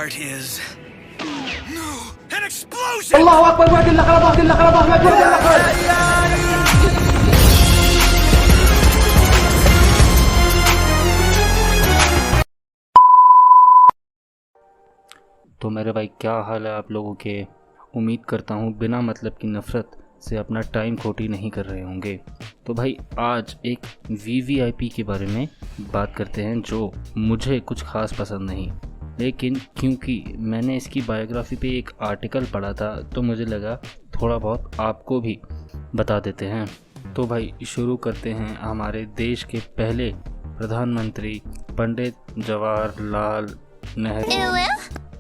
part is no an explosion. Allahu Akbar wa jalla qalbah wa jalla qalbah. तो मेरे भाई क्या हाल है आप लोगों के। उम्मीद करता हूँ बिना मतलब की नफ़रत से अपना टाइम खोटी नहीं कर रहे होंगे। तो भाई आज एक वीवीआईपी के बारे में बात करते हैं जो मुझे कुछ ख़ास पसंद नहीं, लेकिन क्योंकि मैंने इसकी बायोग्राफी पे एक आर्टिकल पढ़ा था तो मुझे लगा थोड़ा बहुत आपको भी बता देते हैं। तो भाई शुरू करते हैं हमारे देश के पहले प्रधानमंत्री Pandit Jawaharlal Nehru.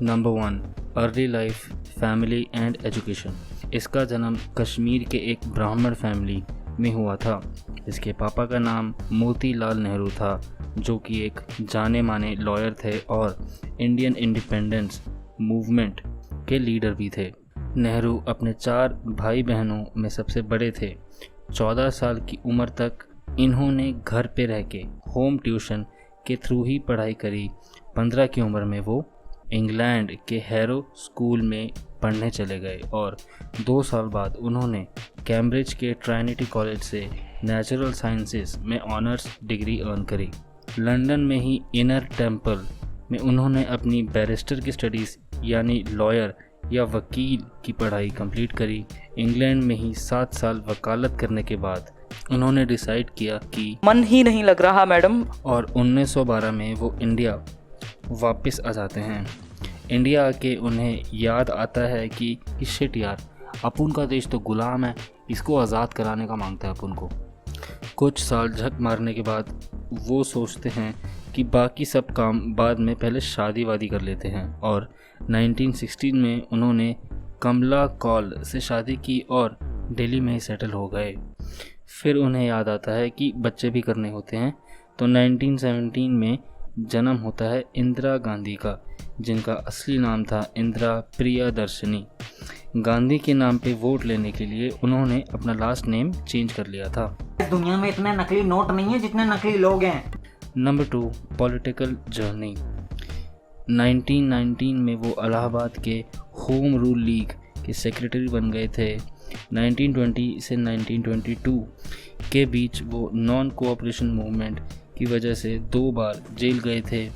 Number 1, early life, family and education. इसका जन्म कश्मीर के एक ब्राह्मण फैमिली में हुआ था। इसके पापा का नाम मोतीलाल नेहरू था जो कि एक जाने माने लॉयर थे और इंडियन इंडिपेंडेंस मूवमेंट के लीडर भी थे। नेहरू अपने 4 भाई बहनों में सबसे बड़े थे। 14 साल की उम्र तक इन्होंने घर पे रह के होम ट्यूशन के थ्रू ही पढ़ाई करी। 15 की उम्र में वो इंग्लैंड के हैरो स्कूल में पढ़ने चले गए और 2 साल बाद उन्होंने कैम्ब्रिज के ट्राइनिटी कॉलेज से नेचुरल साइंसेस में ऑनर्स डिग्री अर्न करी। लंदन में ही इनर टेम्पल में उन्होंने अपनी बैरिस्टर की स्टडीज़ यानी लॉयर या वकील की पढ़ाई कंप्लीट करी। इंग्लैंड में ही 7 साल वकालत करने के बाद उन्होंने डिसाइड किया कि मन ही नहीं लग रहा मैडम, और 1912 में वो इंडिया वापस आ जाते हैं। इंडिया आके उन्हें याद आता है कि शिट यार, अपन का देश तो गुलाम है, इसको आज़ाद कराने का मांगता है अपन को। कुछ साल झक मारने के बाद वो सोचते हैं कि बाकी सब काम बाद में, पहले शादी वादी कर लेते हैं और 1916 में उन्होंने कमला कौल से शादी की और दिल्ली में ही सेटल हो गए। फिर उन्हें याद आता है कि बच्चे भी करने होते हैं तो 1917 में जन्म होता है इंदिरा गांधी का, जिनका असली नाम था इंदिरा प्रियदर्शनी। गांधी के नाम पे वोट लेने के लिए उन्होंने अपना लास्ट नेम चेंज कर लिया था। दुनिया में इतने नकली नोट नहीं है जितने नकली लोग हैं। Number 2, political journey. 1919 में वो इलाहाबाद के होम रूल लीग के सेक्रेटरी बन गए थे। 1920 से 1922 के बीच वो नॉन कोऑपरेशन मूवमेंट की वजह से 2 बार जेल गए थे।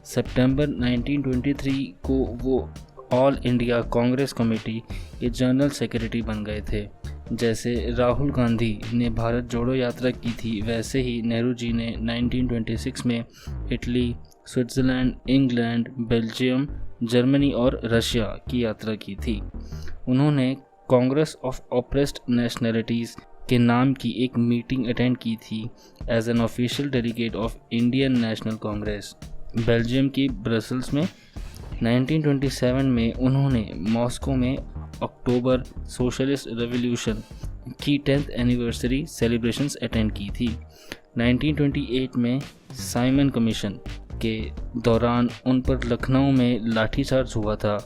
सितंबर 1923 को वो ऑल इंडिया कांग्रेस कमेटी के जनरल सेक्रेटरी बन गए थे। जैसे राहुल गांधी ने भारत जोड़ो यात्रा की थी, वैसे ही नेहरू जी ने 1926 में Italy, Switzerland, England, Belgium, Germany और रशिया की यात्रा की थी। उन्होंने कांग्रेस ऑफ ऑप्रेस्ड नेशनलिटीज़ के नाम की एक मीटिंग अटेंड की थी as an official delegate of Indian National Congress, Belgium की ब्रसल्स में। 1927 में उन्होंने मॉस्को में अक्टूबर सोशलिस्ट रेवोल्यूशन की 10th एनिवर्सरी सेलिब्रेशंस अटेंड की थी। 1928 में साइमन कमीशन के दौरान उन पर लखनऊ में लाठीचार्ज हुआ था।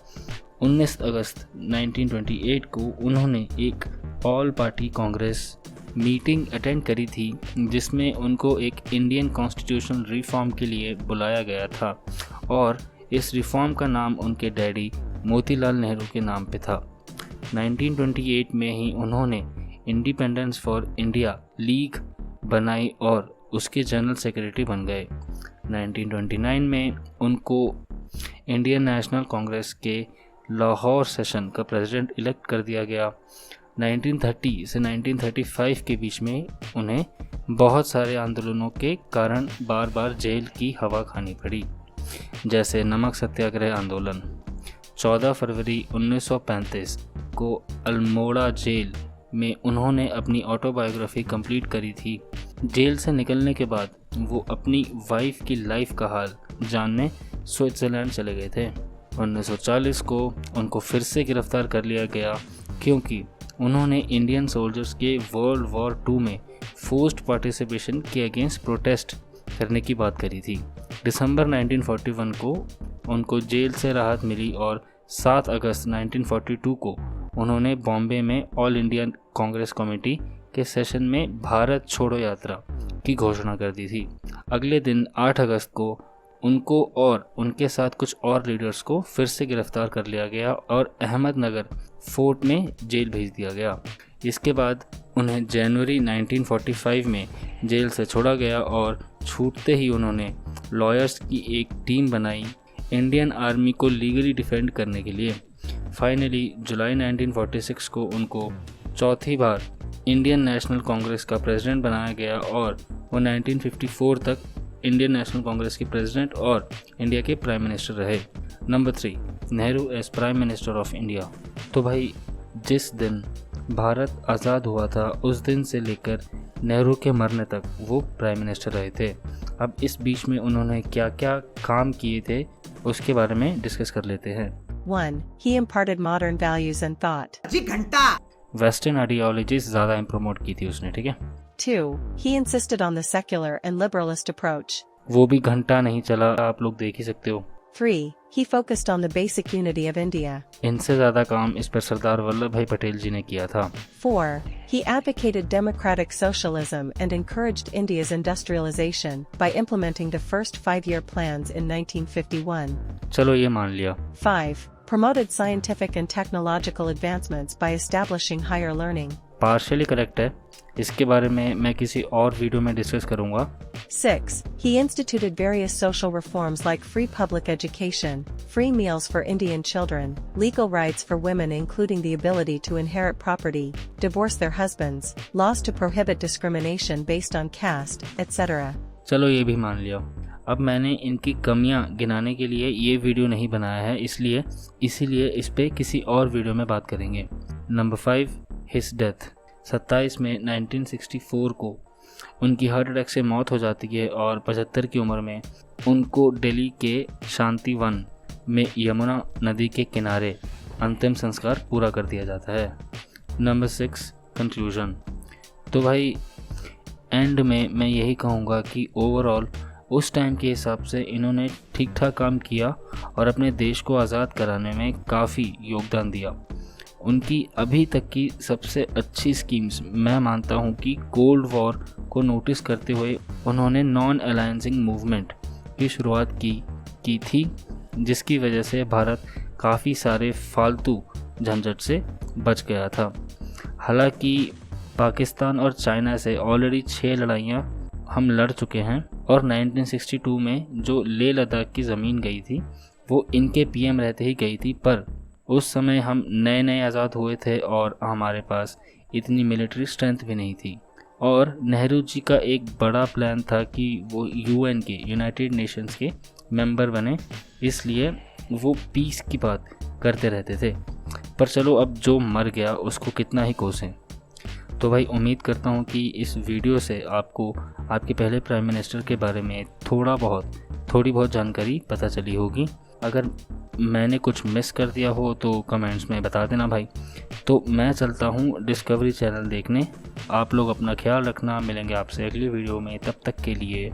19 अगस्त 1928 को उन्होंने एक all party Congress meeting attend करी थी जिसमें उनको एक इंडियन कॉन्स्टिट्यूशन रिफॉर्म के लिए बुलाया गया था और इस रिफॉर्म का नाम उनके डैडी मोतीलाल नेहरू के नाम पे था। 1928 में ही उन्होंने इंडिपेंडेंस फॉर इंडिया लीग बनाई और उसके जनरल सेक्रेटरी बन गए। 1929 में उनको इंडियन नेशनल कांग्रेस के लाहौर सेशन का प्रेसिडेंट इलेक्ट कर दिया गया। 1930 से 1935 के बीच में उन्हें बहुत सारे आंदोलनों के कारण बार बार जेल की हवा खानी पड़ी, जैसे नमक सत्याग्रह आंदोलन। 14 फरवरी 1935 को अल्मोड़ा जेल में उन्होंने अपनी ऑटोबायोग्राफी कंप्लीट करी थी। जेल से निकलने के बाद वो अपनी वाइफ की लाइफ का हाल जानने स्विट्ज़रलैंड चले गए थे। 1940 को उनको फिर से गिरफ्तार कर लिया गया क्योंकि उन्होंने इंडियन सोल्जर्स के वर्ल्ड वॉर 2 में फोर्स्ड पार्टिसिपेशन के अगेंस्ट प्रोटेस्ट करने की बात करी थी। दिसंबर 1941 को उनको जेल से राहत मिली और 7 अगस्त 1942 को उन्होंने बॉम्बे में ऑल इंडिया कांग्रेस कमेटी के सेशन में भारत छोड़ो यात्रा की घोषणा कर दी थी। अगले दिन 8 अगस्त को उनको और उनके साथ कुछ और लीडर्स को फिर से गिरफ्तार कर लिया गया और अहमदनगर फोर्ट में जेल भेज दिया गया। इसके बाद उन्हें जनवरी 1945 में जेल से छोड़ा गया और छूटते ही उन्होंने लॉयर्स की एक टीम बनाई इंडियन आर्मी को लीगली डिफेंड करने के लिए। फाइनली जुलाई 1946 को उनको चौथी बार इंडियन नेशनल कांग्रेस का प्रेसिडेंट बनाया गया और वो 1954 तक इंडियन नेशनल कांग्रेस के प्रेसिडेंट और इंडिया के प्राइम मिनिस्टर रहे। Number 3, Nehru as prime minister of India. तो भाई जिस दिन भारत आज़ाद हुआ था उस दिन से लेकर नेहरू के मरने तक वो प्राइम मिनिस्टर रहे थे। अब इस बीच में उन्होंने क्या क्या काम किए थे उसके बारे में डिस्कस कर लेते हैं। 1. He imparted modern values and thought. Western ideologies ज़्यादा प्रमोट की थी उसने, ठीक है। 2. He insisted on the secular and liberalist approach. वो भी घंटा नहीं चला, आप लोग देख ही सकते हो। 3. He focused on the basic unity of India. इनसे ज़्यादा काम इस पर सरदार वल्लभ भाई पटेल जी ने किया था। 4. He advocated democratic socialism and encouraged India's industrialization by implementing the first 5-year plans in 1951. चलो ये मान लिया। 5. Promoted scientific and technological advancements by establishing higher learning. Partially correct है, इसके बारे में मैं किसी और वीडियो में डिस्कस करूंगा। 6. He instituted various social reforms like free public education, free meals for Indian children, legal rights for women including the ability to inherit property, divorce their husbands, laws to prohibit discrimination based on caste, etc. चलो ये भी मान लिया। अब मैंने इनकी कमियां गिनाने के लिए ये वीडियो नहीं बनाया है, इसीलिए इस पे किसी और वीडियो में बात करेंगे। Number 5, his death. 27 में 1964 को उनकी हार्ट अटैक से मौत हो जाती है और 75 की उम्र में उनको दिल्ली के शांति वन में यमुना नदी के किनारे अंतिम संस्कार पूरा कर दिया जाता है। Number 6, conclusion. तो भाई एंड में मैं यही कहूँगा कि ओवरऑल उस टाइम के हिसाब से इन्होंने ठीक ठाक काम किया और अपने देश को आज़ाद कराने में काफ़ी योगदान दिया। उनकी अभी तक की सबसे अच्छी स्कीम्स मैं मानता हूँ कि कोल्ड वॉर को नोटिस करते हुए उन्होंने नॉन अलायंसिंग मूवमेंट की शुरुआत की थी, जिसकी वजह से भारत काफ़ी सारे फालतू झंझट से बच गया था। हालांकि पाकिस्तान और चाइना से ऑलरेडी 6 लड़ाइयाँ हम लड़ चुके हैं और 1962 में जो लेह लद्दाख की ज़मीन गई थी वो इनके पीएम रहते ही गई थी, पर उस समय हम नए आज़ाद हुए थे और हमारे पास इतनी मिलिट्री स्ट्रेंथ भी नहीं थी। और नेहरू जी का एक बड़ा प्लान था कि वो यूएन के, यूनाइटेड नेशंस के मेंबर बने, इसलिए वो पीस की बात करते रहते थे। पर चलो अब जो मर गया उसको कितना ही कोसें। तो भाई उम्मीद करता हूँ कि इस वीडियो से आपको आपके पहले प्राइम मिनिस्टर के बारे में थोड़ी बहुत जानकारी पता चली होगी। अगर मैंने कुछ मिस कर दिया हो तो कमेंट्स में बता देना भाई। तो मैं चलता हूँ डिस्कवरी चैनल देखने। आप लोग अपना ख्याल रखना, मिलेंगे आपसे अगली वीडियो में, तब तक के लिए